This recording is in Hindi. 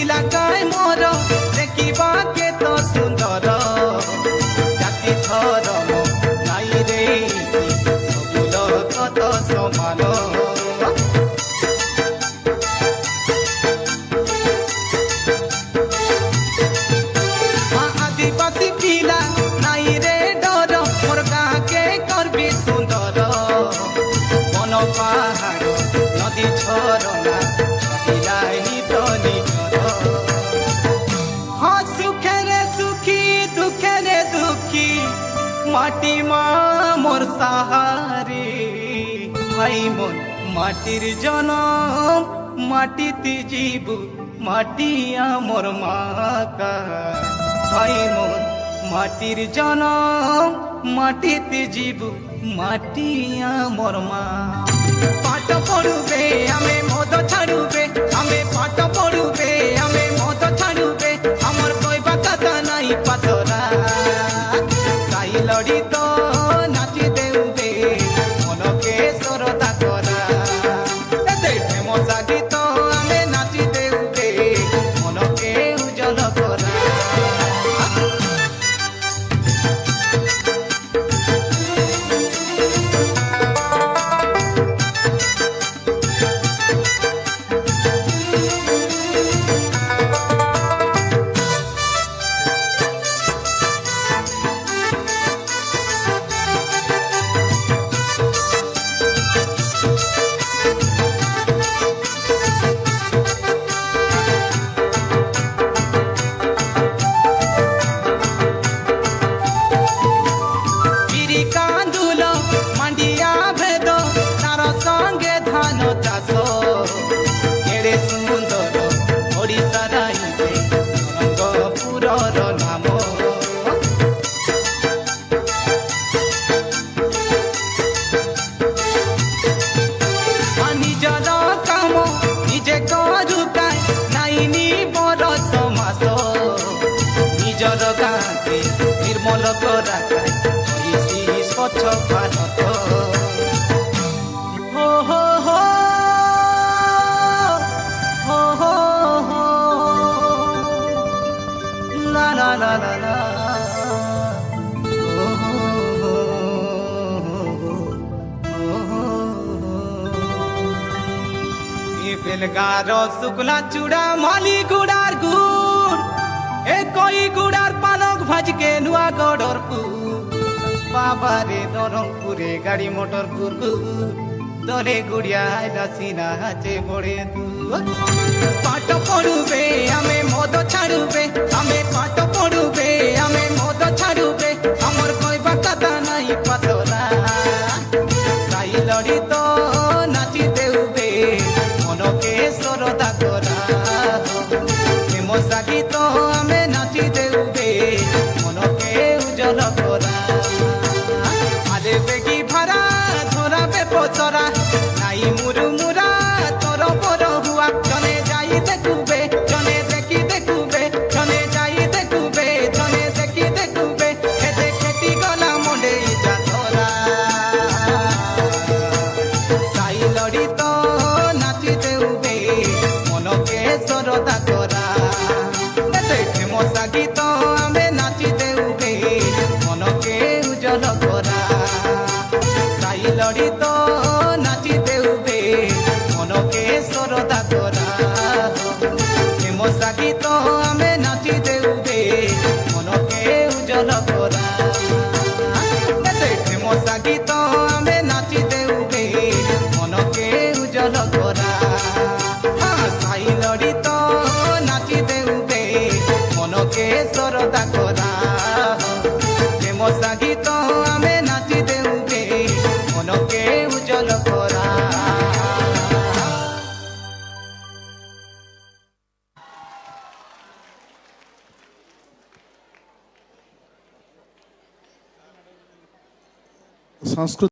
इलाकाय मोर देखा के तो सुंदर जाति धर्म नाई रे सबु लोक तो समान आदिवासी पिला नाई रे डर मोर गाँ के करबी सुंदर मन पहाड़ नदी झरना माटी माँ मोर सहारे भाई मोर माटिर जनम माटी ती जीव माटिया मोर माँ का भाई मोर माटिर जनम माटी ती जीव माटिया मोर माँ पाठ पढ़ुबे आमे मद छाड़ुबे आमे पाठ पढ़ुबे आमे मद छाड़ुबे हमर कहबा कथा नहीं पाथरा लड़ी तो नाची देउबे मन के सरदा करा फेमस गीत आमे नाची देउबे मन के उजल करा निर्मल स्वच्छ भारत हो हो हो हो हो हो ला ला ला ला ला बेलगार शुक्ला चूड़ा माली गुड़ार गुड़ ए कोई गुड़ार पालक भाज के नुआ गड़रपुर बाबा रे नरंगपुरे गाड़ी मोटर गुरगु दरे गुड़िया सीना हाचे बड़े पाठ पढ़ुबे आमे मद छाड़ुबे आमे पाठ पढ़ुबे आमे मद छाड़ुबे हमर कहबा कथा नहीं पाथरा ताई लड़ी तो नाची देउबे मन के सरदा करा फेमस गीत आमे नाची देउबे मन के उजल करा आरे बेगी भारा धरा बे पचरा नाई मुरु मुरा तोर पर हुआ जने जाई देखुबे जने देखी देखुबे जने जाई देखुबे जने देखी देखुबे खेते खेती गला मंडे जा धरा ताई लड़ी तो नाची देउबे मन के सरदा करा फेमस गीत आमे नाची देउबे मन के उजल करा ताई लड़ी तो नाची देउबे मन के सरदा करा फेमस गीत आमे नाची देउबे मन के उजल करा फेमस गीत आमे नाची देउबे मन के उजल करा ताई लड़ी तो नाची देउबे मन के सरदा करा फेमस गीत आमे नाची देउबे मन के उजल करा। संस्कृत